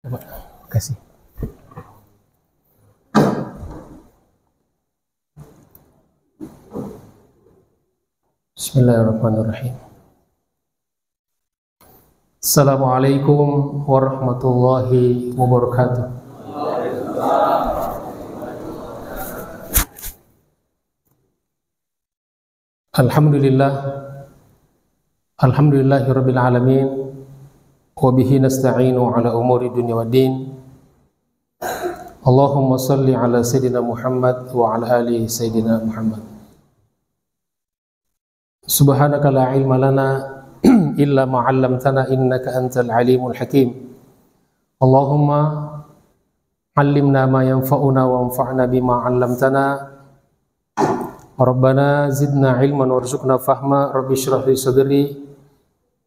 Coba kasih. Bismillahirrahmanirrahim. Assalamualaikum warahmatullahi wabarakatuh. Alhamdulillahirabbil alamin. Wa bihi nasta'inu ala umuri dunya waddin. Allahumma salli ala sayyidina Muhammad wa ala ali sayyidina Muhammad. Subhanaka la ilma lana illa ma 'allamtana innaka antal alimul hakim. Allahumma 'allimna ma yanfa'una wa anfa'na bima 'allamtana. Rabbana zidna ilman warzuqna fahma. Rabbi shrah li sadri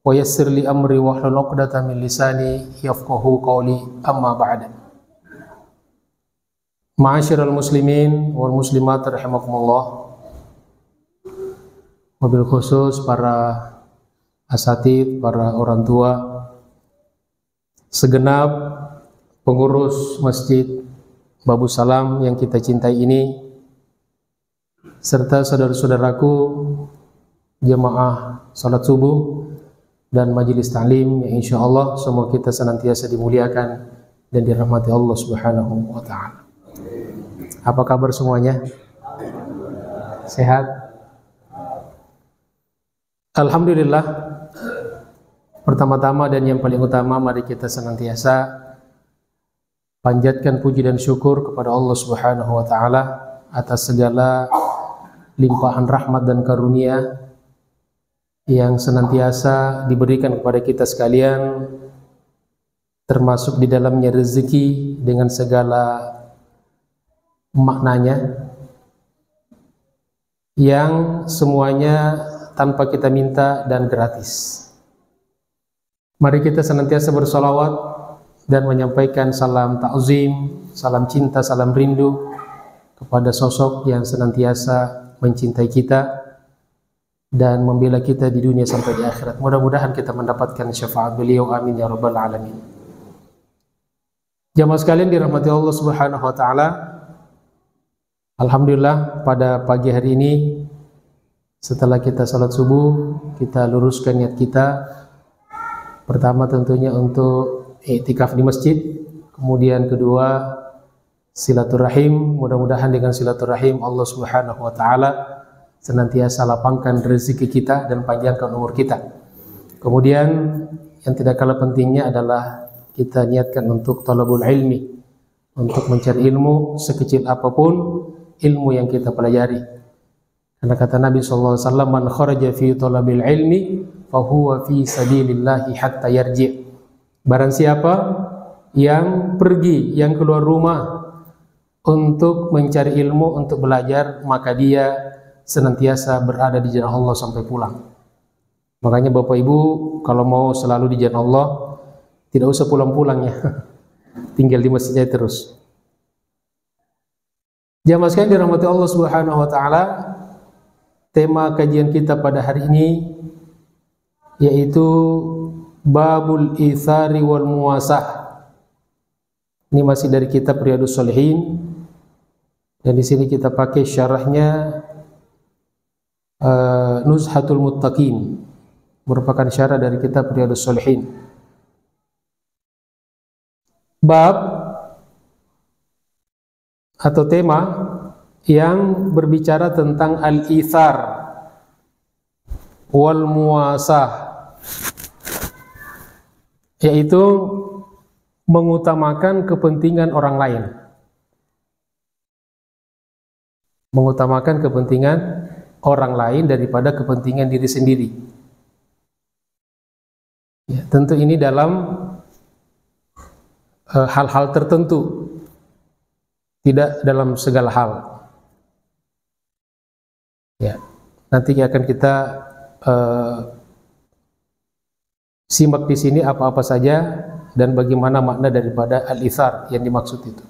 wa yassir li amri wahlul 'uqdatam min lisani yafqahu qawli. Amma ba'd. Ma'asyiral muslimin wal muslimat rahimakumullah. Wabil khusus para asatidz, para orang tua, segenap pengurus Masjid Babus Salam yang kita cintai ini, serta saudara-saudaraku jemaah salat subuh dan majelis ta'lim yang insyaallah semua kita senantiasa dimuliakan dan dirahmati Allah Subhanahu wa taala. Apa kabar semuanya? Sehat? Alhamdulillah. Pertama-tama dan yang paling utama, mari kita senantiasa panjatkan puji dan syukur kepada Allah Subhanahu wa taala atas segala limpahan rahmat dan karunia yang senantiasa diberikan kepada kita sekalian, termasuk di dalamnya rezeki dengan segala maknanya, yang semuanya tanpa kita minta dan gratis. Mari kita senantiasa bersolawat dan menyampaikan salam ta'zim, salam cinta, salam rindu kepada sosok yang senantiasa mencintai kita dan membela kita di dunia sampai di akhirat. Mudah-mudahan kita mendapatkan syafaat beliau, amin ya rabbal alamin. Jamaah sekalian dirahmati Allah Subhanahu wa taala. Alhamdulillah, pada pagi hari ini setelah kita salat subuh, kita luruskan niat kita. Pertama tentunya untuk i'tikaf di masjid, kemudian kedua silaturahim. Mudah-mudahan dengan silaturahim Allah Subhanahu wa taala senantiasa lapangkan rezeki kita dan panjangkan umur kita. Kemudian yang tidak kalah pentingnya adalah kita niatkan untuk talabul ilmi, untuk mencari ilmu sekecil apapun ilmu yang kita pelajari. Karena kata Nabi SAW, man kharaja fi talabil ilmi fahuwa fi sabilillahi hatta yarji'. Barang siapa yang pergi, yang keluar rumah untuk mencari ilmu, untuk belajar, maka dia senantiasa berada di jalan Allah sampai pulang. Makanya Bapak Ibu kalau mau selalu di jalan Allah, tidak usah pulang-pulang ya. Tinggal di masjidnya terus. Jamaah sekalian dirahmati Allah Subhanahu wa taala. Tema kajian kita pada hari ini yaitu Babul Itsari wal Muwasah. Ini masih dari kitab Riyadhus Shalihin dan di sini kita pakai syarahnya Nuzhatul Muttaqin, merupakan syarah dari kitab Riyadhus Shalihin. Bab atau tema yang berbicara tentang al-itsar wal muwasah, yaitu mengutamakan kepentingan orang lain, mengutamakan kepentingan orang lain daripada kepentingan diri sendiri. Ya, tentu ini dalam hal-hal tertentu, tidak dalam segala hal. Ya, nanti akan kita simak di sini apa-apa saja dan bagaimana makna daripada al-itsar yang dimaksud itu.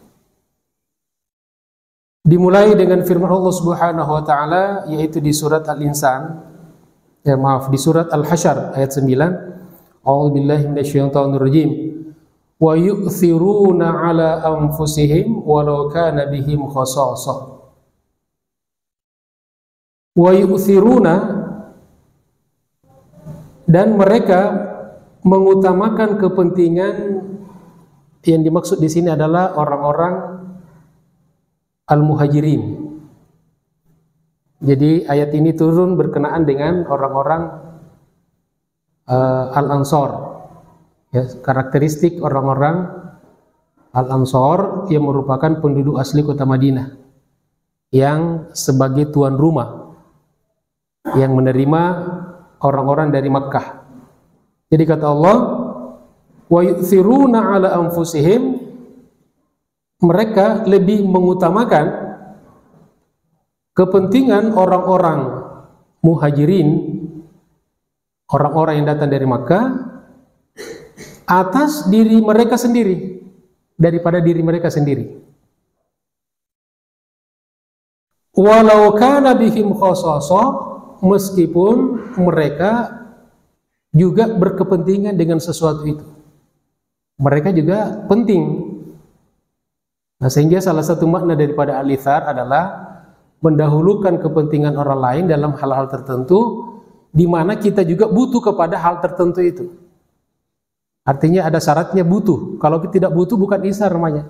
Dimulai dengan firman Allah Subhanahu wa taala yaitu di surat Al-Insan, di surat Al-Hasyr ayat 9. A'udzubillahi minasyaitonir rajim. wa yu'thiruna ala anfusihim walau kana bihim khasasah. Wa yu'thiruna, dan mereka mengutamakan kepentingan. Yang dimaksud di sini adalah orang-orang al-muhajirin. Jadi ayat ini turun berkenaan dengan orang-orang al-ansor. Ya, karakteristik orang-orang al-ansor yang merupakan penduduk asli kota Madinah, yang sebagai tuan rumah, yang menerima orang-orang dari Makkah. Jadi kata Allah, wa yu'thiruna ala anfusihim, mereka lebih mengutamakan kepentingan orang-orang muhajirin, orang-orang yang datang dari Makkah, atas diri mereka sendiri daripada diri mereka sendiri. Walau kana bihim khasasah, meskipun mereka juga berkepentingan dengan sesuatu itu. Mereka juga penting. Nah, sehingga salah satu makna daripada al-ithar adalah mendahulukan kepentingan orang lain dalam hal-hal tertentu, di mana kita juga butuh kepada hal tertentu itu. Artinya ada syaratnya butuh. Kalau kita tidak butuh, bukan ithar namanya.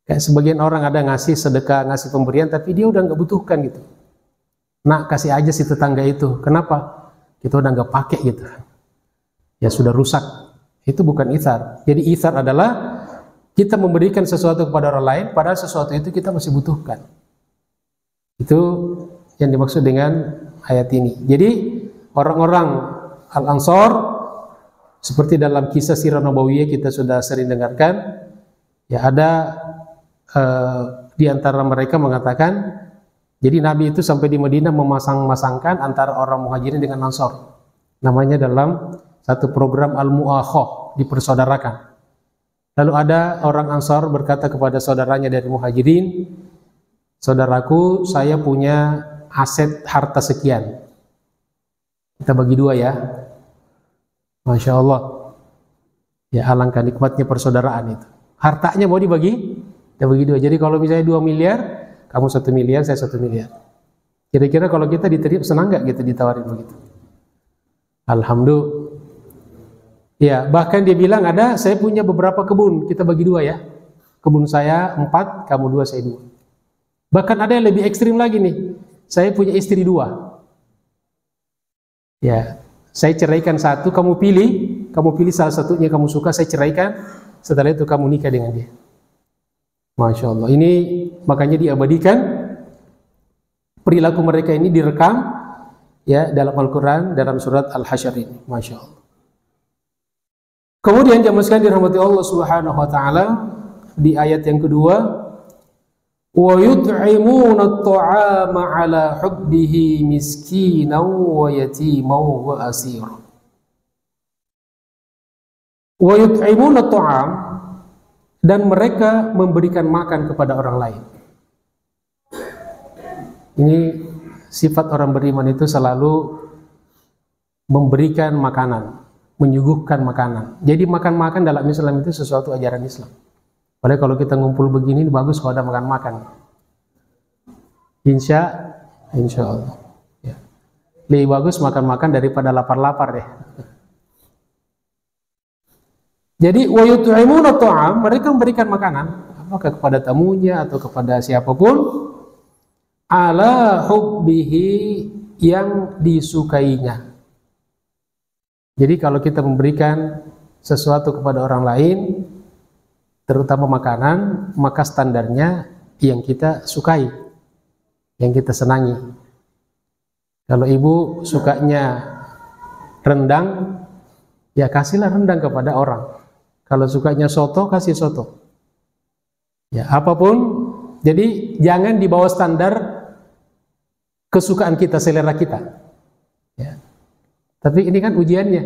Kayak sebagian orang ada ngasih sedekah, ngasih pemberian, tapi dia udah nggak butuhkan gitu. Nah, kasih aja si tetangga itu. Kenapa? Kita udah nggak pakai gitu. Ya sudah rusak. Itu bukan ithar. Jadi ithar adalah kita memberikan sesuatu kepada orang lain, padahal sesuatu itu kita masih butuhkan. Itu yang dimaksud dengan ayat ini. Jadi orang-orang al-ansor, seperti dalam kisah sirah nabawiyah kita sudah sering dengarkan, ya ada di antara mereka mengatakan, jadi Nabi itu sampai di Madinah memasang-masangkan antara orang muhajirin dengan ansor. Namanya dalam satu program al-mu'akhah, dipersaudarakan. Lalu ada orang ansor berkata kepada saudaranya dari muhajirin, saudaraku, saya punya aset harta sekian. Kita bagi dua ya. Masya Allah. Ya, alangkah nikmatnya persaudaraan itu. Hartanya mau dibagi, kita bagi dua. Jadi kalau misalnya 2 miliar, kamu 1 miliar, saya 1 miliar. Kira-kira kalau kita diterima, senang nggak gitu ditawarin begitu? Alhamdulillah. Ya, bahkan dia bilang ada, saya punya beberapa kebun, kita bagi dua ya. Kebun saya 4, kamu 2, saya 2. Bahkan ada yang lebih ekstrim lagi nih, saya punya istri 2. Ya, saya ceraikan 1, kamu pilih salah satunya kamu suka, saya ceraikan, setelah itu kamu nikah dengan dia. Masya Allah, ini makanya diabadikan, perilaku mereka ini direkam ya dalam Al-Quran, dalam surat Al-Hasyr ini. Masya Allah. Kemudian jamaah sekalian dirahmati Allah Subhanahu wa taala, di ayat yang kedua, wa yut'imuna at-ta'ama 'ala hubbihi miskinan wa yatiman wa asira. Wa yut'imuna at-ta'am, dan mereka memberikan makan kepada orang lain. Ini sifat orang beriman itu selalu memberikan makanan, menyuguhkan makanan. Jadi makan-makan dalam Islam itu sesuatu ajaran Islam. Padahal kalau kita ngumpul begini bagus kalau ada makan-makan. Insya Allah. Ya. Lebih bagus makan-makan daripada lapar-lapar deh. Jadi wa yut'imuna ta'am, mereka memberikan makanan apakah kepada tamunya atau kepada siapapun, ala hubbihi, yang disukainya. Jadi kalau kita memberikan sesuatu kepada orang lain, terutama makanan, maka standarnya yang kita sukai, yang kita senangi. Kalau ibu sukanya rendang, ya kasihlah rendang kepada orang. Kalau sukanya soto, kasih soto. Ya, apapun. Jadi jangan di bawah standar kesukaan kita, selera kita. Ya. Tapi ini kan ujiannya.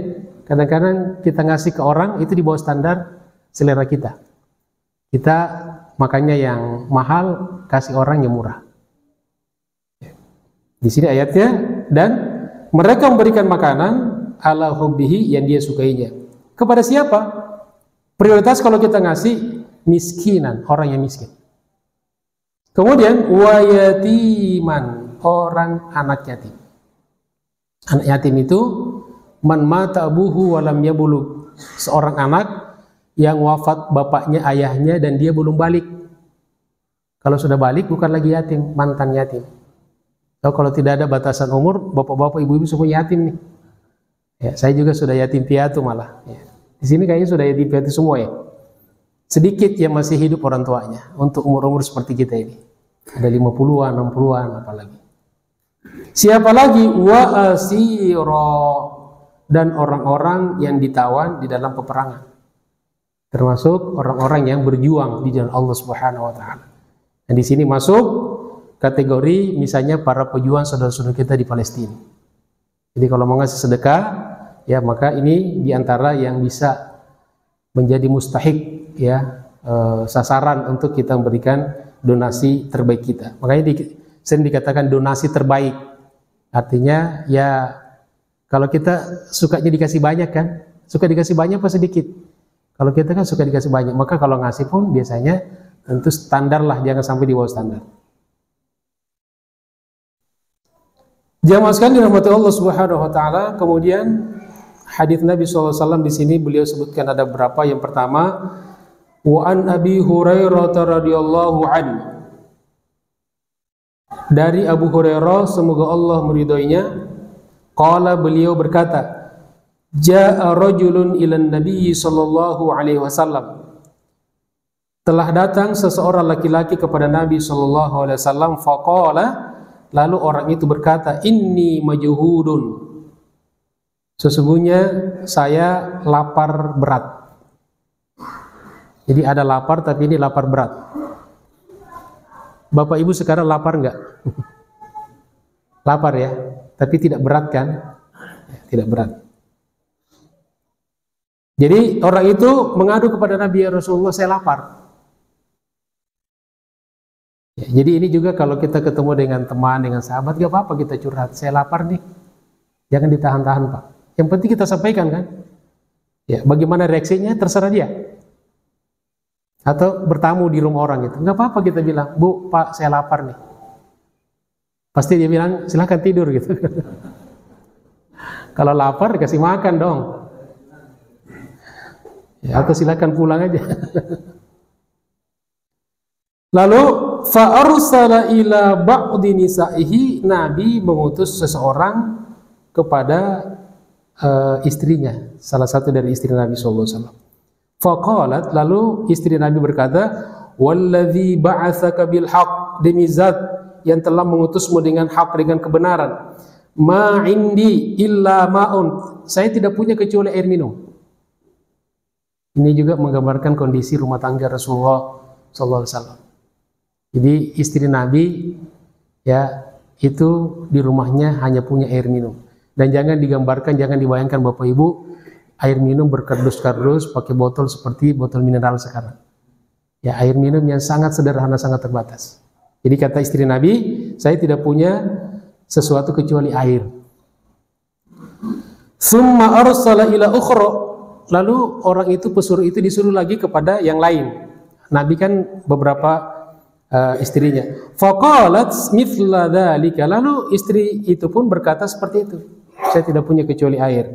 Kadang-kadang kita ngasih ke orang itu di bawah standar selera kita. Kita makanya yang mahal, kasih orang yang murah. Di sini ayatnya, dan mereka memberikan makanan ala hubbihi, yang dia sukainya. Kepada siapa? Prioritas kalau kita ngasih miskinan, orang yang miskin. Kemudian wayatiman, orang anak yatim. Anak yatim itu man mata abuhu walam yabulug, seorang anak yang wafat bapaknya, ayahnya, dan dia belum balik. Kalau sudah balik bukan lagi yatim, mantan yatim. Kalau tidak ada batasan umur, bapak-bapak, ibu-ibu semua yatim nih. Ya, saya juga sudah yatim piatu malah. Ya. Di sini kayaknya sudah yatim piatu semua ya. Sedikit yang masih hidup orang tuanya untuk umur-umur seperti kita ini. Ada 50-an, 60-an apalagi. Siapa lagi? Wa asiro, dan orang-orang yang ditawan di dalam peperangan. Termasuk orang-orang yang berjuang di jalan Allah Subhanahu wa taala. Dan di sini masuk kategori misalnya para pejuang saudara-saudara kita di Palestina. Jadi kalau mau ngasih sedekah, ya maka ini diantara yang bisa menjadi mustahik ya, sasaran untuk kita memberikan donasi terbaik kita. Makanya sering dikatakan donasi terbaik. Artinya ya kalau kita sukanya dikasih banyak kan, suka dikasih banyak apa sedikit? Kalau kita kan suka dikasih banyak, maka kalau ngasih pun biasanya tentu standar lah, jangan sampai di bawah standar. Jamaah sekalian dirahmati Allah Subhanahu wa taala. Kemudian hadis Nabi SAW di sini beliau sebutkan ada berapa. Yang pertama, wa an Abi Hurairah radhiyallahu anhu, dari Abu Hurairah semoga Allah meridhoinya, qala, beliau berkata, jaa rajulun ilan Nabi sallallahu alaihi wasallam, telah datang seseorang laki-laki kepada Nabi sallallahu alaihi wasallam, faqala, lalu orang itu berkata, inni majhudun, sesungguhnya saya lapar berat. Jadi ada lapar, tapi ini lapar berat. Bapak Ibu sekarang lapar enggak? Lapar ya, tapi tidak berat kan? Tidak berat. Jadi orang itu mengadu kepada Nabi, ya Rasulullah, saya lapar. Ya, jadi ini juga kalau kita ketemu dengan teman, dengan sahabat, gak apa-apa kita curhat, saya lapar nih. Jangan ditahan-tahan Pak. Yang penting kita sampaikan kan. Ya, bagaimana reaksinya terserah dia. Atau bertamu di rumah orang gitu, nggak apa-apa kita bilang, Bu, Pak, saya lapar nih. Pasti dia bilang, silahkan tidur gitu. Kalau lapar dikasih makan dong. Ya, atau silahkan pulang aja. Lalu fa'arsala ila ba'di nisa'ihi, Nabi mengutus seseorang kepada istrinya, salah satu dari istri Nabi SAW. Faqalat, lalu istri Nabi berkata, walladzi ba'atsaka bil haqq, demi zat yang telah mengutusmu dengan hak, dengan kebenaran, ma indi illa ma'un, saya tidak punya kecuali air minum. Ini juga menggambarkan kondisi rumah tangga Rasulullah SAW. Jadi istri Nabi ya itu di rumahnya hanya punya air minum. Dan jangan digambarkan, jangan dibayangkan Bapak Ibu air minum berkardus-kardus pakai botol seperti botol mineral sekarang. Ya, air minum yang sangat sederhana, sangat terbatas. Jadi kata istri Nabi, saya tidak punya sesuatu kecuali air. Summa arsala ila ukhra, lalu orang itu, pesuruh itu disuruh lagi kepada yang lain. Nabi kan beberapa istrinya. Faqalat mithla dzalika, lalu istri itu pun berkata seperti itu. Saya tidak punya kecuali air.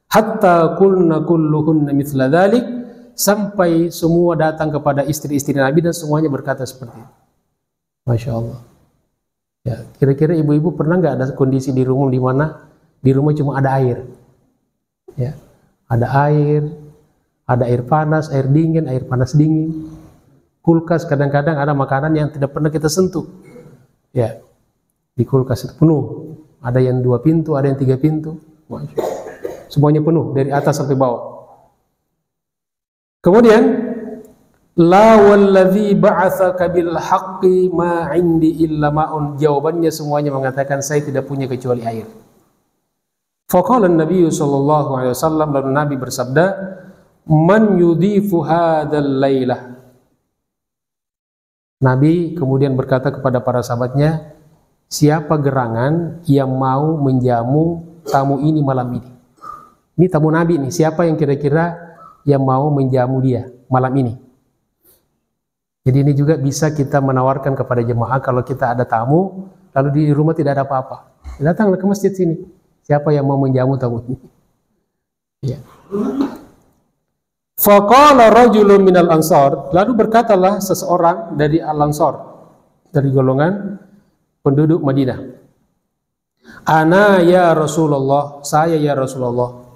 Hatta kulna kulluhunna mithla dzalik, sampai semua datang kepada istri-istri Nabi dan semuanya berkata seperti itu. Masya Allah. Ya, kira-kira ibu-ibu pernah nggak ada kondisi di rumah di mana di rumah cuma ada air? Ya, ada air panas, air dingin, air panas dingin. Kulkas kadang-kadang ada makanan yang tidak pernah kita sentuh. Ya, di kulkas itu penuh. Ada yang 2 pintu, ada yang 3 pintu. Masya Allah. Semuanya penuh dari atas sampai bawah. Kemudian la wallazi ba'atsaka bil haqqi ma 'indi illa ma'un, jawabannya semuanya mengatakan saya tidak punya kecuali air. Faqala an-nabiy sallallahu alaihi wasallam, lalu Nabi bersabda, man yudhifu hadzal lailah. Nabi kemudian berkata kepada para sahabatnya, siapa gerangan yang mau menjamu tamu ini malam ini? Ini tamu Nabi nih, siapa yang kira-kira yang mau menjamu dia malam ini. Jadi ini juga bisa kita menawarkan kepada jemaah kalau kita ada tamu, lalu di rumah tidak ada apa-apa. Datanglah ke masjid sini. Siapa yang mau menjamu tamu ini? Ya. Faqala rajulun minal ansar, lalu berkatalah seseorang dari al-ansar, dari golongan penduduk Madinah. Ana ya Rasulullah, saya ya Rasulullah.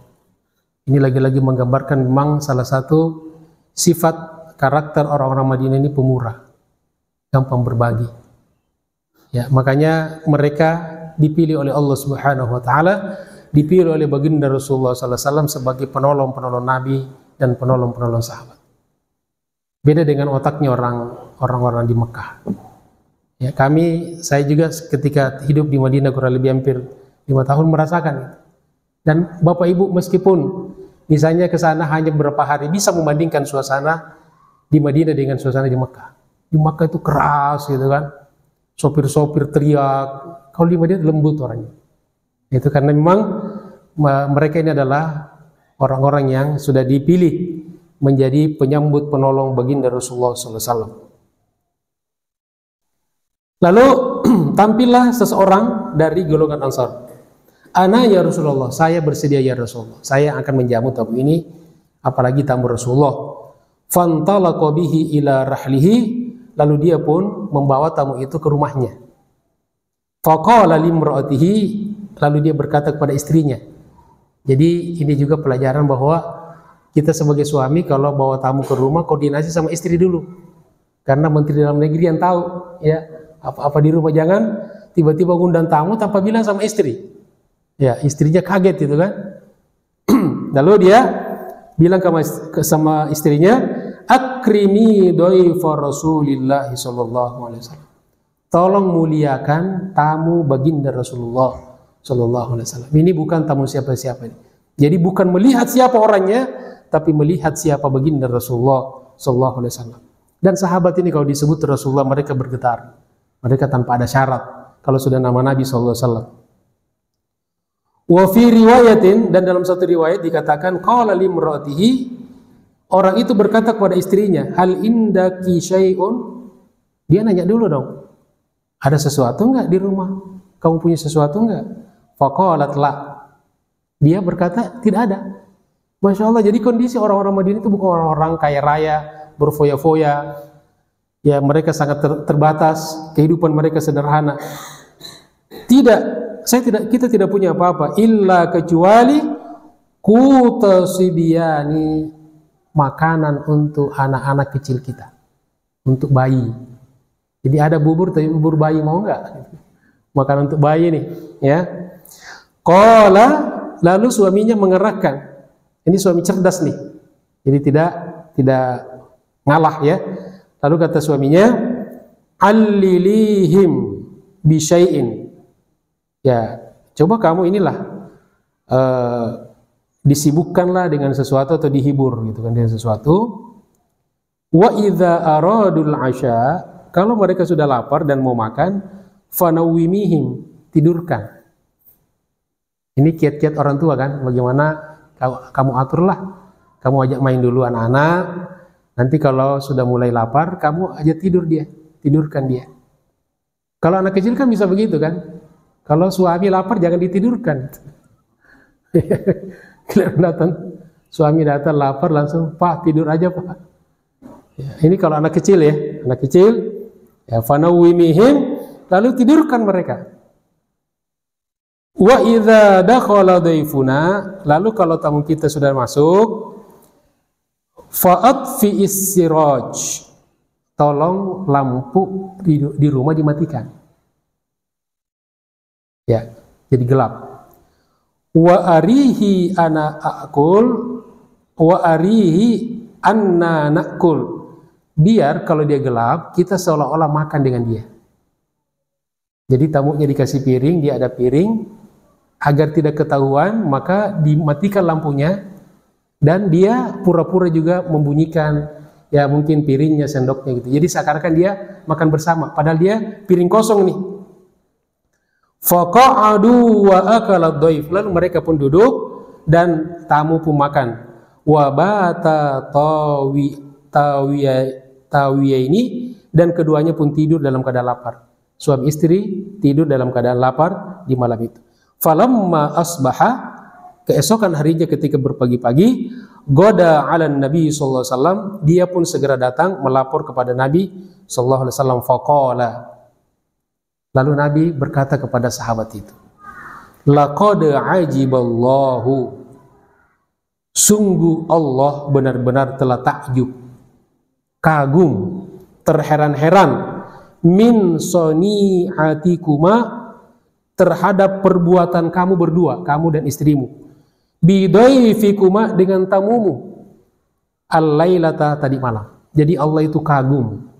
Ini lagi-lagi menggambarkan memang salah satu sifat karakter orang-orang Madinah ini pemurah, gampang berbagi. Ya, makanya mereka dipilih oleh Allah Subhanahu wa taala, dipilih oleh baginda Rasulullah sallallahu alaihi wasallam sebagai penolong-penolong Nabi dan penolong-penolong sahabat. Beda dengan otaknya orang-orang di Mekah. Ya, saya juga ketika hidup di Madinah kurang lebih hampir 5 tahun merasakan itu. Dan Bapak Ibu meskipun misalnya ke sana hanya beberapa hari bisa membandingkan suasana di Madinah dengan suasana di Mekah. Di Mekah itu keras gitu kan. Sopir-sopir teriak. Kalau di Madinah lembut orangnya. Itu karena memang mereka ini adalah orang-orang yang sudah dipilih menjadi penyambut penolong baginda Rasulullah SAW. Lalu tampillah seseorang dari golongan Ansar. Ana ya Rasulullah, saya bersedia ya Rasulullah. Saya akan menjamu tamu ini, apalagi tamu Rasulullah. Fantalaqa bihi ila rahlihi, lalu dia pun membawa tamu itu ke rumahnya. Faqala limra'atihi, lalu dia berkata kepada istrinya. Jadi ini juga pelajaran bahwa kita sebagai suami kalau bawa tamu ke rumah koordinasi sama istri dulu. Karena Menteri Dalam Negeri yang tahu ya apa-apa di rumah, jangan tiba-tiba ngundang tamu tanpa bilang sama istri. Ya, istrinya kaget gitu kan. Lalu dia bilang sama istrinya, akrimi dhaifa Rasulillah sallallahu alaihi wasallam. Tolong muliakan tamu baginda Rasulullah sallallahu alaihi wasallam. Ini bukan tamu siapa-siapa ini. Jadi bukan melihat siapa orangnya, tapi melihat siapa baginda Rasulullah sallallahu alaihi wasallam. Dan sahabat ini kalau disebut Rasulullah mereka bergetar. Mereka tanpa ada syarat kalau sudah nama Nabi sallallahu alaihi wasallam. Wa fi riwayatin, dan dalam satu riwayat dikatakan qala limra'atihi, orang itu berkata kepada istrinya, hal indaki syai'un, dia nanya dulu dong, ada sesuatu enggak di rumah, kamu punya sesuatu enggak? Faqalat la, dia berkata tidak ada. Masya Allah, jadi kondisi orang-orang Madinah itu bukan orang-orang kaya raya berfoya-foya, ya mereka sangat terbatas, kehidupan mereka sederhana. Tidak, kita tidak punya apa-apa illa kecuali kutasibiyani, makanan untuk anak-anak kecil kita, untuk bayi. Jadi ada bubur, tapi bubur bayi mau enggak? Makanan untuk bayi nih, ya. Qala, lalu suaminya mengerahkan. Ini suami cerdas nih. Jadi tidak ngalah ya. Lalu kata suaminya, allilihim bisyai'in. Ya, coba kamu inilah disibukkanlah dengan sesuatu atau dihibur gitu kan dengan sesuatu. Wa idza aradul asya, kalau mereka sudah lapar dan mau makan, fanawwimihim, tidurkan. Ini kiat-kiat orang tua kan, bagaimana kamu aturlah, kamu ajak main dulu anak-anak, nanti kalau sudah mulai lapar, kamu ajak tidurkan dia. Kalau anak kecil kan bisa begitu kan, kalau suami lapar jangan ditidurkan. Suami datang lapar langsung, Pak tidur aja Pak. Ya, ini kalau anak kecil ya, ya fanawwimihim, lalu tidurkan mereka. Wa idza dakhala dhaifuna, lalu kalau tamu kita sudah masuk, fa'atfi'is siraj, tolong lampu di rumah dimatikan. Ya, jadi gelap. Wa arihi ana akul, wa arihi anna nakul. Biar kalau dia gelap, kita seolah-olah makan dengan dia. Jadi tamunya dikasih piring, dia ada piring, agar tidak ketahuan, maka dimatikan lampunya, dan dia pura-pura juga membunyikan, ya mungkin piringnya, sendoknya gitu. Jadi seakan-akan dia makan bersama, padahal dia piring kosong nih. Faqa'adu wa akala dhaif, lalu mereka pun duduk dan tamu pun makan. wa bata tawiya ini, dan keduanya pun tidur dalam keadaan lapar. Suami istri tidur dalam keadaan lapar di malam itu. Falamma asbaha, keesokan harinya ketika berpagi-pagi, goda ala Nabi sallallahu alaihi wasallam, dia pun segera datang melapor kepada Nabi sallallahu alaihi wasallam. Faqala, lalu Nabi berkata kepada sahabat itu, laqad ajiballahu, sungguh Allah benar-benar telah takjub, kagum, terheran-heran, min soni'atikuma, terhadap perbuatan kamu berdua, kamu dan istrimu, bidaifikuma, dengan tamumu, al-lailata, tadi malam. Jadi Allah itu kagum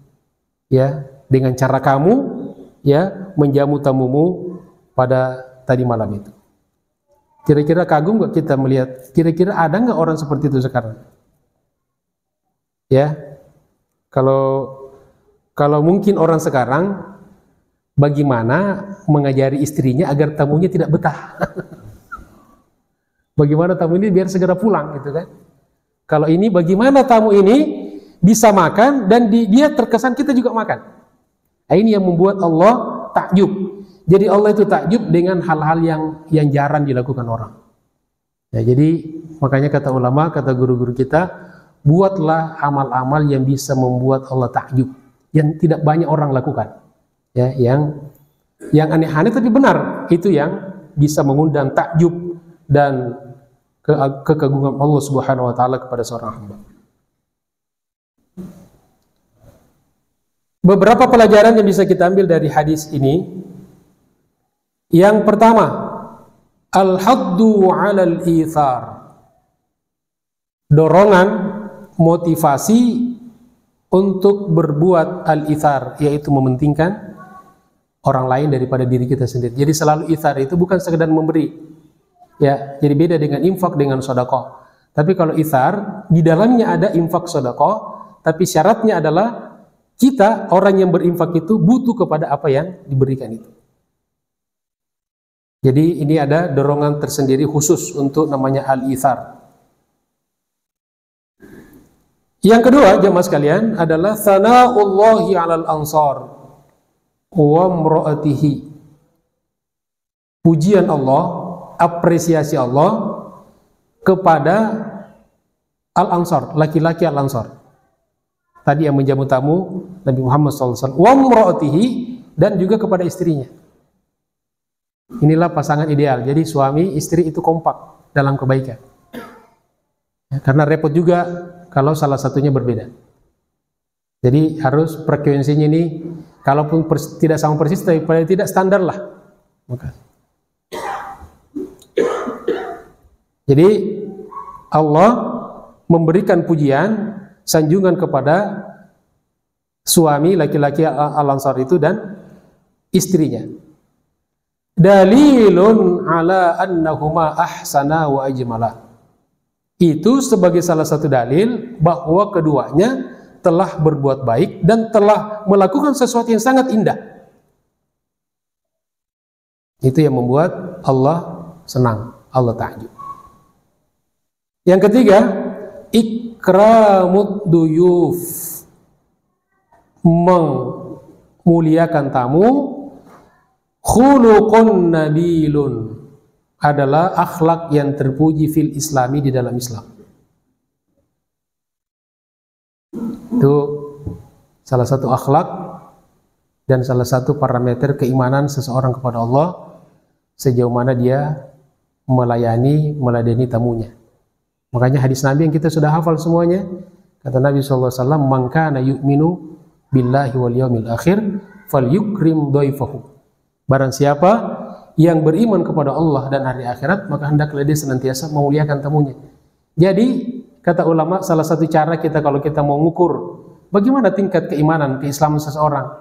ya dengan cara kamu ya menjamu tamumu pada tadi malam itu. Kira-kira kagum gak kita melihat? Kira-kira ada nggak orang seperti itu sekarang? Ya, kalau mungkin orang sekarang, bagaimana mengajari istrinya agar tamunya tidak betah? Bagaimana tamu ini biar segera pulang, gitu kan? Kalau ini, bagaimana tamu ini bisa makan dan dia terkesan kita juga makan? Nah, ini yang membuat Allah takjub. Jadi Allah itu takjub dengan hal-hal yang jarang dilakukan orang. Ya, jadi makanya kata ulama, kata guru-guru kita, buatlah amal-amal yang bisa membuat Allah takjub, yang tidak banyak orang lakukan. Ya, yang aneh-aneh tapi benar, itu yang bisa mengundang takjub dan kekaguman Allah Subhanahu wa taala kepada seorang hamba. Beberapa pelajaran yang bisa kita ambil dari hadis ini. Yang pertama, al-haddu 'alal ithar. Dorongan, motivasi untuk berbuat al-ithar, yaitu mementingkan orang lain daripada diri kita sendiri. Jadi selalu ithar itu bukan sekedar memberi. Ya, jadi beda dengan infak dengan sedekah. Tapi kalau ithar, di dalamnya ada infak sedekah, tapi syaratnya adalah kita, orang yang berinfak itu butuh kepada apa yang diberikan itu. Jadi ini ada dorongan tersendiri khusus untuk namanya al-ithar. Yang kedua, jemaah sekalian, adalah thana'ullahi 'alal ansar wa imra'atihi. Pujian Allah, apresiasi Allah kepada al-ansar, laki-laki al-ansar. Tadi yang menjamu tamu Nabi Muhammad SAW, wa imra'atihi, dan juga kepada istrinya. Inilah pasangan ideal. Jadi suami istri itu kompak dalam kebaikan. Ya, karena repot juga kalau salah satunya berbeda. Jadi harus frekuensinya ini, kalaupun tidak sama persis, tapi paling tidak standar lah. Jadi Allah memberikan pujian, sanjungan kepada suami laki-laki al-ansar itu dan istrinya. Dalilun ala annahuma ahsana wa ajmala. Itu sebagai salah satu dalil bahwa keduanya telah berbuat baik dan telah melakukan sesuatu yang sangat indah. Itu yang membuat Allah senang, Allah takjub. Yang ketiga, ikramud duyuf, memuliakan tamu. Khuluqun nabilun, adalah akhlak yang terpuji fil islami, di dalam Islam. Itu salah satu akhlak dan salah satu parameter keimanan seseorang kepada Allah, sejauh mana dia melayani, meladeni tamunya. Makanya hadis Nabi yang kita sudah hafal semuanya, kata Nabi SAW, man kana yu'minu billahi wal yawmil akhir falyukrim dhaifahu. Barang siapa yang beriman kepada Allah dan hari akhirat, maka hendaklah dia senantiasa memuliakan tamunya. Jadi kata ulama, salah satu cara kita kalau kita mau mengukur bagaimana tingkat keimanan, keislaman seseorang,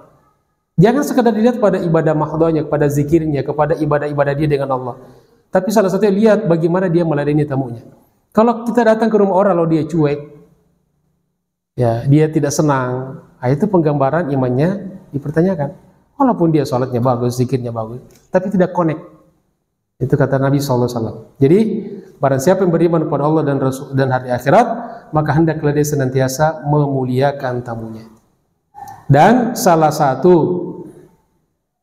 jangan sekadar dilihat pada ibadah mahdhahnya, kepada zikirnya, kepada ibadah-ibadah dia dengan Allah, tapi salah satunya lihat bagaimana dia meladeni tamunya. Kalau kita datang ke rumah orang lalu dia cuek, ya dia tidak senang, itu penggambaran imannya dipertanyakan. Walaupun dia sholatnya bagus, zikirnya bagus, tapi tidak connect. Itu kata Nabi SAW. Jadi Barang siapa yang beriman kepada Allah dan Rasul dan hari akhirat, maka hendaklah dia senantiasa memuliakan tamunya. Dan salah satu,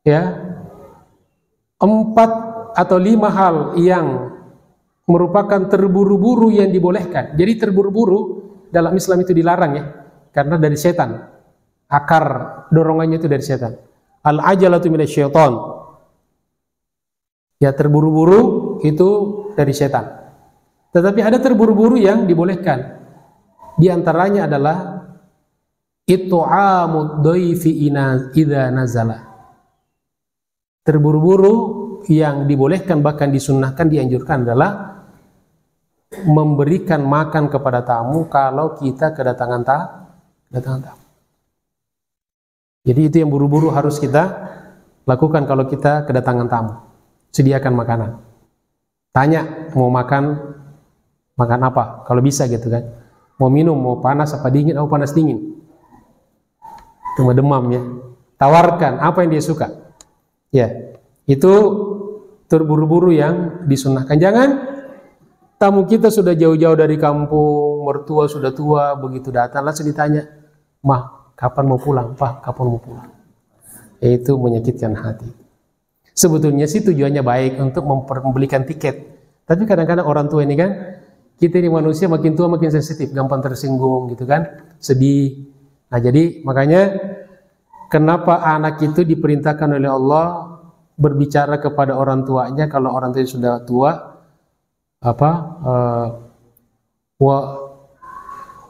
ya, 4 atau 5 hal yang merupakan terburu-buru yang dibolehkan. Jadi terburu-buru dalam Islam itu dilarang, ya, karena dari setan. Akar dorongannya itu dari setan. Al-ajalatu minasyaiton. Ya, terburu-buru itu dari setan. Tetapi ada terburu-buru yang dibolehkan. Di antaranya adalah it'amud dhaifi idza nazala. Terburu-buru yang dibolehkan, bahkan disunnahkan, dianjurkan adalah memberikan makan kepada tamu kalau kita kedatangan tamu. Jadi itu yang buru-buru harus kita lakukan kalau kita kedatangan tamu. Sediakan makanan. Tanya mau makan apa, kalau bisa gitu kan. Mau minum, mau panas apa dingin, atau panas dingin. Cuma demam, ya. Tawarkan apa yang dia suka. Ya, itu terburu-buru yang disunnahkan. Jangan tamu kita sudah jauh-jauh dari kampung, mertua sudah tua, begitu datang langsung ditanya, "Mah, kapan mau pulang? Pak, kapan mau pulang?" Itu menyakitkan hati. Sebetulnya sih tujuannya baik untuk membelikan tiket. Tapi kadang-kadang orang tua ini kan, kita ini manusia makin tua makin sensitif, gampang tersinggung gitu kan, sedih. Nah, jadi makanya kenapa anak itu diperintahkan oleh Allah berbicara kepada orang tuanya kalau orang tua sudah tua,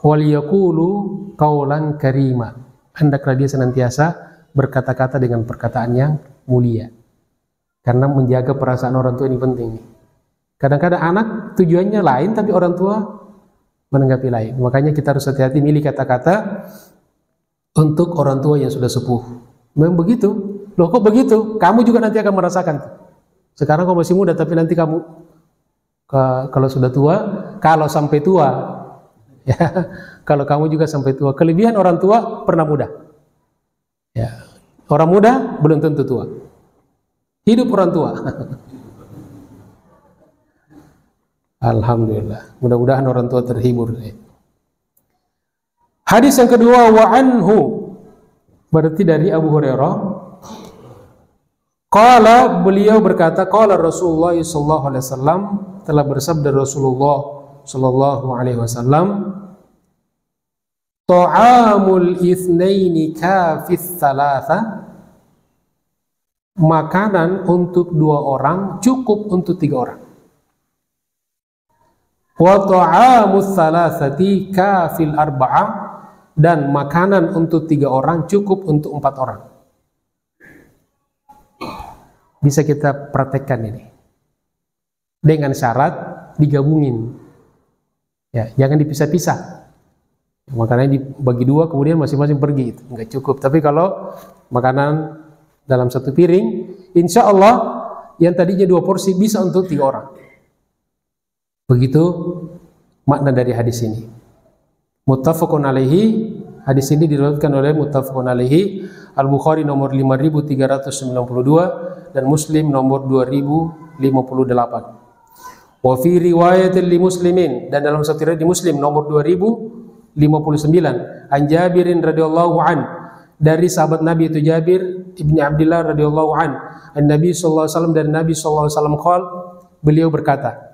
wal yaqulu qaulan karima. Hendaklah dia senantiasa berkata-kata dengan perkataan yang mulia. Karena menjaga perasaan orang tua ini penting. Kadang-kadang anak tujuannya lain tapi orang tua menanggapi lain. Makanya kita harus hati-hati milih kata-kata untuk orang tua yang sudah sepuh. Memang begitu. Loh, kok begitu? Kamu juga nanti akan merasakan. Sekarang kamu masih muda, tapi nanti kamu kalau sudah tua, kalau sampai tua, ya, kalau kamu juga sampai tua. Kelebihan orang tua pernah muda. Ya, orang muda belum tentu tua. Hidup orang tua. Alhamdulillah. Mudah-mudahan orang tua terhibur. Hadis yang kedua, wa anhu, berarti dari Abu Hurairah. Qala, beliau berkata, qala Rasulullah sallallahu alaihi wasallam, telah bersabda Rasulullah sallallahu alaihi wasallam, ta'amul itsnaini kafis thalatha, makanan untuk 2 orang cukup untuk 3 orang. Wa ta'amus thalathati kafil arba'ah, dan makanan untuk 3 orang cukup untuk 4 orang. Bisa kita praktekkan ini. Dengan syarat digabungin. Ya, jangan dipisah-pisah. Makanannya dibagi 2 kemudian masing-masing pergi, itu enggak cukup. Tapi kalau makanan dalam 1 piring, insya Allah yang tadinya 2 porsi bisa untuk 3 orang. Begitu makna dari hadis ini. Muttafaqun alaihi, hadis ini diriwayatkan oleh muttafaqun alaihi, Al-Bukhari nomor 5392 dan Muslim nomor 2058. Wa fi riwayatin li Muslimin, dan dalam satu riwayat di Muslim nomor 2059, an Jabirin radhiyallahu an, dari sahabat Nabi itu Jabir ibni Abdullah radhiyallahu an, Nabi sallallahu alaihi wasallam, dari Nabi sallallahu alaihi wasallam qol, beliau berkata,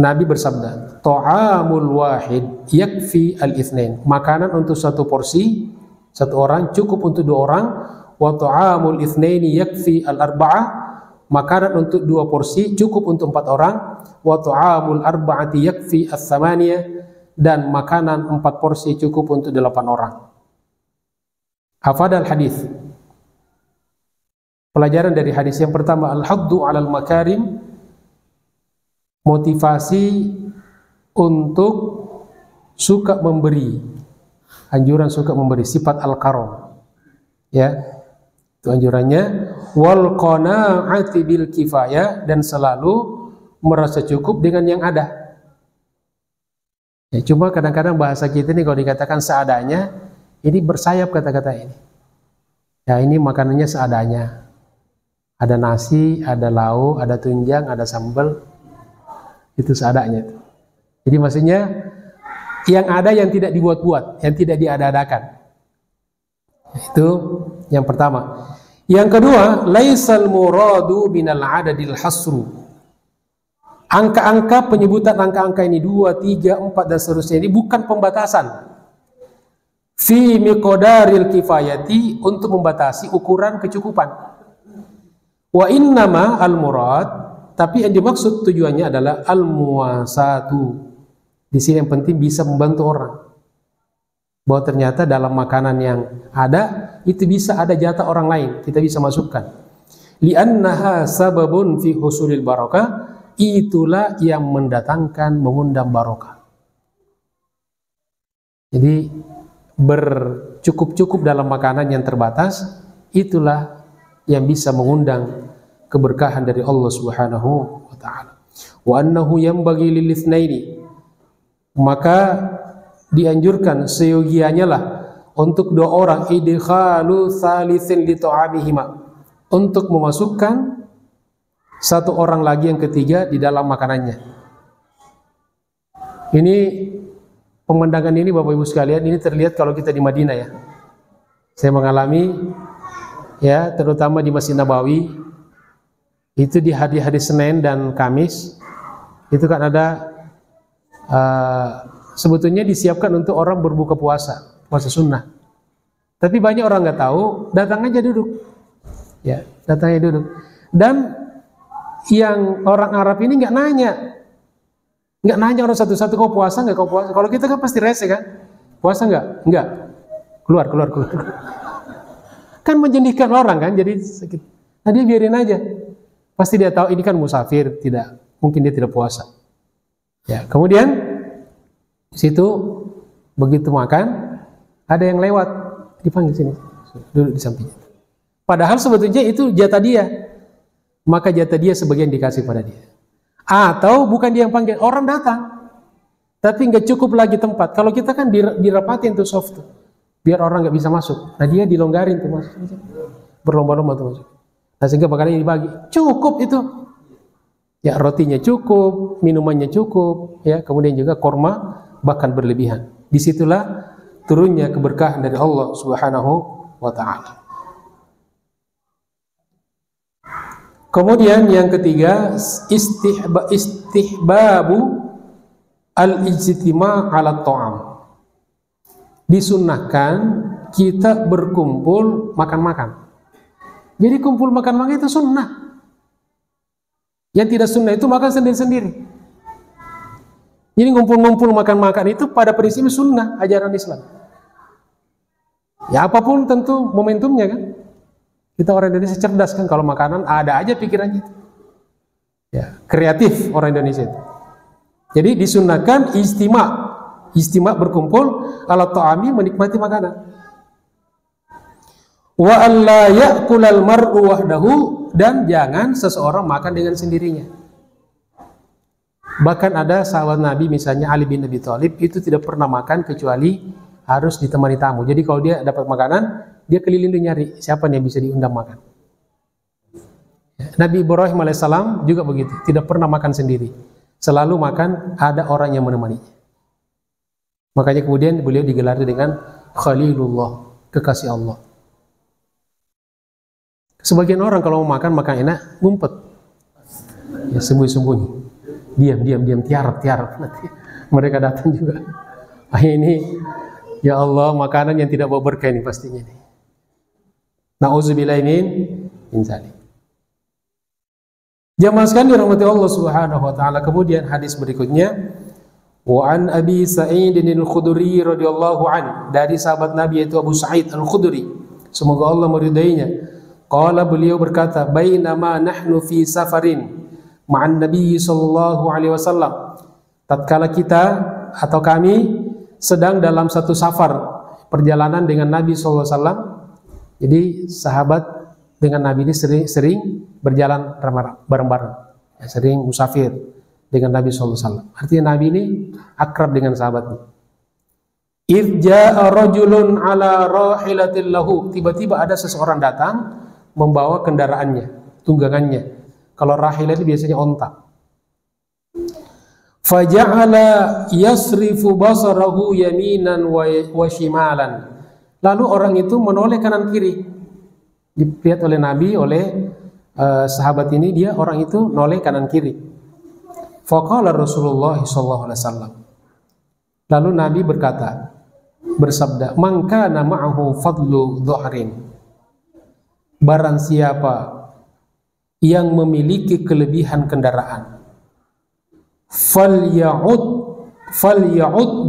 Nabi bersabda, ta'amul wahid yakfi al-itsnain, makanan untuk 1 porsi 1 orang cukup untuk 2 orang, wa ta'amul itsnaini yakfi al-arba'ah, makanan untuk 2 porsi cukup untuk 4 orang, wa ta'amul arba'ati yakfi ats-tsamaniyah, dan makanan 4 porsi cukup untuk 8 orang. Hafadal hadis. Pelajaran dari hadis yang pertama, al-haddu 'alal makarim, motivasi untuk suka memberi, anjuran suka memberi, sifat al-karam, ya, itu anjurannya. Wal qanaa'ati bil kifayah, dan selalu merasa cukup dengan yang ada. Ya, cuma kadang-kadang bahasa kita ini kalau dikatakan seadanya, ini bersayap kata-kata ini. Ya, ini makanannya seadanya. Ada nasi, ada lauk, ada tunjang, ada sambal. Itu seadanya. Jadi maksudnya yang ada yang tidak dibuat-buat, yang tidak diada-adakan. Itu yang pertama. Yang kedua, laisal muradu minal adadil hasru. Angka-angka, penyebutan angka-angka ini 2, 3, 4 dan seterusnya ini bukan pembatasan. Fi miqdaril kifayati, untuk membatasi ukuran kecukupan. Wa innama al-murad, tapi yang dimaksud tujuannya adalah al-muwasatu. Di sini yang penting bisa membantu orang. Bahwa ternyata dalam makanan yang ada itu bisa ada jatah orang lain, kita bisa masukkan. Li'annaha sababun fi husulil barakah, itulah yang mendatangkan mengundang barokah. Jadi bercukup-cukup dalam makanan yang terbatas, itulah yang bisa mengundang keberkahan dari Allah Subhanahu wa taala. Wa annahu yanbaghi lil itsnaini, maka dianjurkan seyogianya lah untuk dua orang idkhalu tsalitsin li ta'amihima, untuk memasukkan satu orang lagi yang ketiga di dalam makanannya. Ini pemandangan ini Bapak Ibu sekalian, ini terlihat kalau kita di Madinah ya. Saya mengalami ya, terutama di Masjid Nabawi, itu di hari-hari Senin dan Kamis itu kan ada sebetulnya disiapkan untuk orang berbuka puasa sunnah. Tapi banyak orang nggak tahu, datang aja duduk, ya datang aja duduk. Dan yang orang Arab ini nggak nanya orang satu-satu, kau puasa nggak, kau puasa. Kalau kita kan pasti rese kan, puasa nggak, keluar. Kan menjadikan orang kan, jadi sakit. Nah dia biarin aja, pasti dia tahu ini kan musafir, tidak mungkin dia tidak puasa. Ya kemudian di situ begitu makan, ada yang lewat, dipanggil sini, duduk di sampingnya. Padahal sebetulnya itu jatah dia, maka jatah dia sebagian dikasih pada dia. Atau bukan dia yang panggil, orang datang, tapi nggak cukup lagi tempat. Kalau kita kan dirapatin tuh soft tuh, biar orang nggak bisa masuk. Nah dia dilonggarin tuh masuk, berlomba-lomba tuh masuk. Nah sehingga bakalnya dibagi, cukup itu. Ya rotinya cukup, minumannya cukup, ya kemudian juga korma bahkan berlebihan. Disitulah turunnya keberkahan dari Allah Subhanahu wa taala. Kemudian yang ketiga, istihbabu al-ijtima' 'ala ta'am. Disunnahkan kita berkumpul makan-makan. Jadi kumpul makan-makan itu sunnah. Yang tidak sunnah itu makan sendiri-sendiri. Jadi ngumpul-ngumpul makan-makan itu pada prinsipnya sunnah ajaran Islam. Ya apapun tentu momentumnya kan. Kita orang Indonesia cerdas kan, kalau makanan ada aja pikirannya itu. Ya, kreatif orang Indonesia itu. Jadi disunnahkan istimak berkumpul ala ta'ami, menikmati makanan. Wa alla ya'kulal mar'u wahdahu, dan jangan seseorang makan dengan sendirinya. Bahkan ada sahabat Nabi misalnya Ali bin Abi Thalib itu tidak pernah makan kecuali harus ditemani tamu. Jadi kalau dia dapat makanan, dia keliling nyari siapa yang bisa diundang makan. Nabi Ibrahim alaihissalam juga begitu, tidak pernah makan sendiri, selalu makan ada orang yang menemani. Makanya kemudian beliau digelari dengan Khalilullah, kekasih Allah. Sebagian orang kalau mau makan enak, ngumpet, ya sembunyi-sembunyi, diam, tiarap nanti mereka datang juga. Ini ya Allah, makanan yang tidak bawa berkah ini pastinya nih. Na'udzubillahi min dzalik. Jamaah sekalian dirahmati Allah Subhanahu wa taala. Kemudian hadis berikutnya, wa an Abi Sa'id al-Khudri radhiyallahu an, dari sahabat Nabi yaitu Abu Sa'id al-Khudri, semoga Allah meridainya. Qala, beliau berkata, bainama nahnu fi safarin ma'an Nabi sallallahu alaihi wasallam. Tatkala kita atau kami sedang dalam satu safar, perjalanan dengan Nabi sallallahu alaihi wasallam. Jadi sahabat dengan Nabi ini sering berjalan bareng-bareng, ya, sering musafir dengan Nabi SAW. Artinya Nabi ini akrab dengan sahabatnya. Idh ja'a rajulun ala rahilatin lahu, tiba-tiba ada seseorang datang membawa kendaraannya. tunggangannya. Kalau rahilah itu biasanya onta. Faja'ala yasrifu basarahu yaminan wa shimalan. Lalu orang itu menoleh kanan kiri. Dilihat oleh Nabi, oleh sahabat ini, dia orang itu noleh kanan kiri. Faqala Rasulullah sallallahu alaihi wasallam. Lalu Nabi bersabda, "Man kana ma'ahu fadlu dhuhrin." Barang siapa yang memiliki kelebihan kendaraan, falya'ud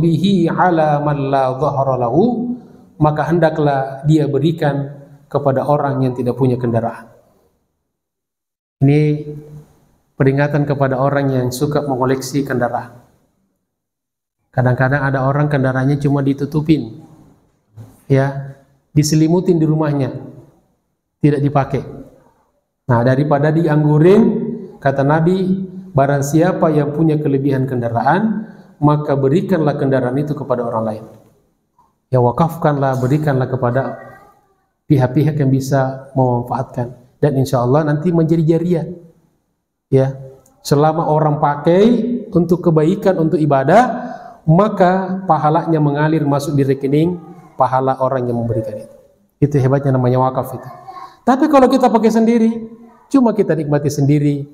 bihi ala man la dhahra lahu, maka hendaklah dia berikan kepada orang yang tidak punya kendaraan. Ini peringatan kepada orang yang suka mengoleksi kendaraan. Kadang-kadang ada orang kendaraannya cuma ditutupin, ya, diselimutin di rumahnya, tidak dipakai. Nah, daripada dianggurin, kata Nabi, barang siapa yang punya kelebihan kendaraan, maka berikanlah kendaraan itu kepada orang lain. Ya, wakafkanlah, berikanlah kepada pihak-pihak yang bisa memanfaatkan, dan insya Allah nanti menjadi jariah. Ya, selama orang pakai untuk kebaikan, untuk ibadah, maka pahalanya mengalir masuk di rekening pahala orang yang memberikan itu. Itu hebatnya, namanya wakaf itu. Tapi kalau kita pakai sendiri, cuma kita nikmati sendiri,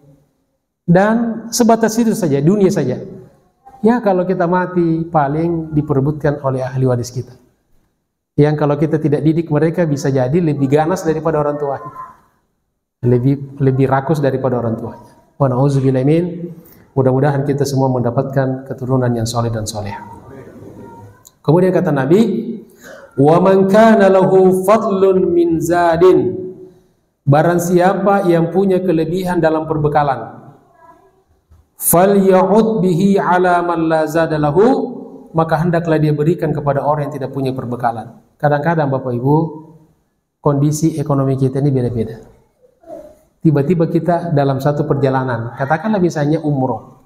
dan sebatas itu saja, dunia saja. Ya, kalau kita mati paling diperebutkan oleh ahli waris kita. Yang kalau kita tidak didik mereka, bisa jadi lebih ganas daripada orang tuanya, lebih rakus daripada orang tuanya. Wa na'udzubillahi min. Mudah-mudahan kita semua mendapatkan keturunan yang soleh dan soleha. Kemudian kata Nabi, wa man kana lahu fadlun min zadin, barang siapa yang punya kelebihan dalam perbekalan, falya'ud bihi ala man la zada lahu, maka hendaklah dia berikan kepada orang yang tidak punya perbekalan. Kadang-kadang Bapak Ibu, kondisi ekonomi kita ini beda-beda. Tiba-tiba kita dalam satu perjalanan, katakanlah misalnya umroh.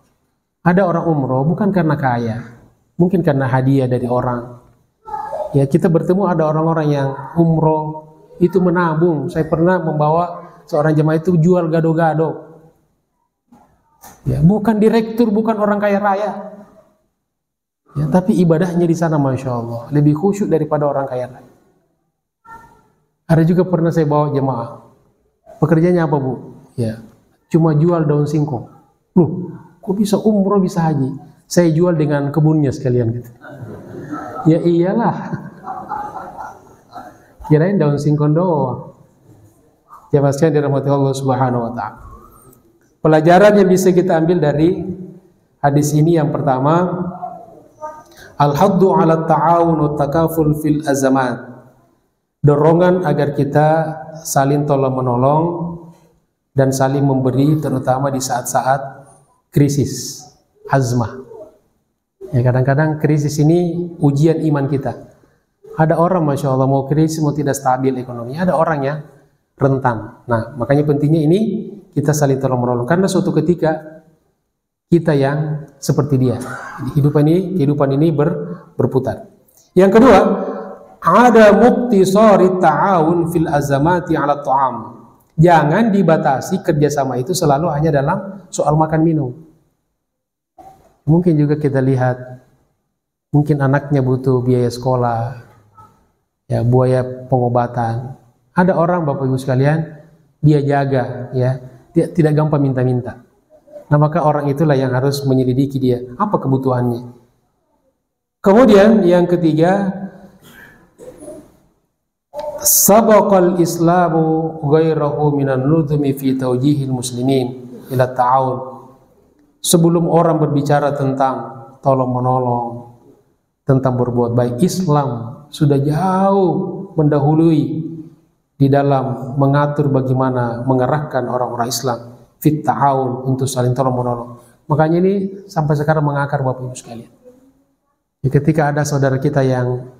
Ada orang umroh bukan karena kaya, mungkin karena hadiah dari orang. Ya, kita bertemu ada orang-orang yang umroh itu menabung. Saya pernah membawa seorang jemaah itu jual gado-gado. Ya, bukan direktur, bukan orang kaya raya. Ya, tapi ibadahnya di sana Masya Allah lebih khusyuk daripada orang kaya raya. Ada juga pernah saya bawa jemaah. Pekerjaannya apa, Bu? Ya, cuma jual daun singkong. Loh, kok bisa umroh, bisa haji? Saya jual dengan kebunnya sekalian gitu. Ya iyalah. Kirain daun singkong doang. Jemaah sekalian dirahmati Allah Subhanahu wa taala. Pelajaran yang bisa kita ambil dari hadis ini, yang pertama, al-haddu 'ala ta'awun wa takaful fil azamat. Dorongan agar kita saling tolong-menolong dan saling memberi, terutama di saat-saat krisis, azmah. Ya, kadang-kadang krisis ini ujian iman kita. Ada orang Masya Allah mau krisis, mau tidak stabil ekonomi. Ada orang yang rentan. Nah, makanya pentingnya ini kita saling tolong-menolong. Karena suatu ketika kita yang seperti dia. Kehidupan ini berputar. Yang kedua, ada muktisari ta'awun fil azamati 'ala ta'am. Jangan dibatasi kerjasama itu selalu hanya dalam soal makan minum. Mungkin juga kita lihat, mungkin anaknya butuh biaya sekolah, ya, biaya pengobatan. Ada orang Bapak Ibu sekalian, dia jaga, ya, dia tidak gampang minta-minta. Nah, maka orang itulah yang harus menyelidiki dia, apa kebutuhannya. Kemudian yang ketiga, sabaqal islamu ghairahu minan nudhmi fi tawjihil muslimin ila ta'awun. Sebelum orang berbicara tentang tolong-menolong, tentang berbuat baik, Islam sudah jauh mendahului di dalam mengatur bagaimana mengerahkan orang-orang Islam fit ta'awun, untuk saling tolong-menolong. Makanya ini sampai sekarang mengakar Bapak Ibu sekalian. Ya, ketika ada saudara kita yang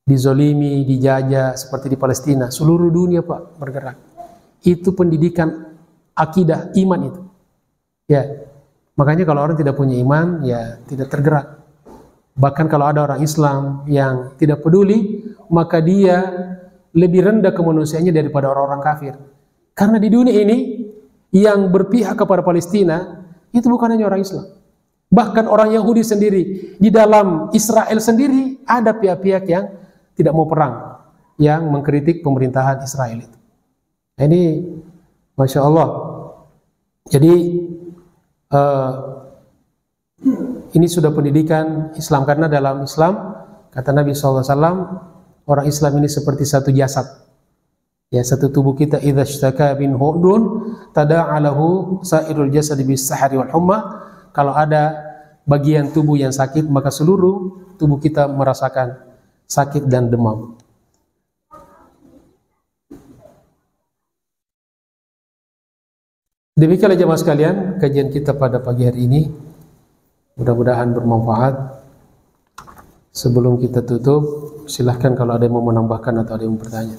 dizolimi, dijajah seperti di Palestina, seluruh dunia Pak bergerak. Itu pendidikan akidah, iman itu. Ya, makanya kalau orang tidak punya iman, ya tidak tergerak. Bahkan kalau ada orang Islam yang tidak peduli, maka dia lebih rendah kemanusiaannya daripada orang-orang kafir. Karena di dunia ini yang berpihak kepada Palestina itu bukan hanya orang Islam. Bahkan orang Yahudi sendiri, di dalam Israel sendiri ada pihak-pihak yang tidak mau perang, yang mengkritik pemerintahan Israel itu. Nah, ini Masya Allah. Jadi ini sudah pendidikan Islam, karena dalam Islam kata Nabi SAW, orang Islam ini seperti satu jasad. Ya, satu tubuh kita, idza ishtaka bin hudun tada'alahu sairul jasad bis sahari wal humma. Kalau ada bagian tubuh yang sakit, maka seluruh tubuh kita merasakan sakit dan demam. Demikianlah jemaah sekalian kajian kita pada pagi hari ini. Mudah-mudahan bermanfaat. Sebelum kita tutup, silahkan kalau ada yang mau menambahkan atau ada yang mau bertanya.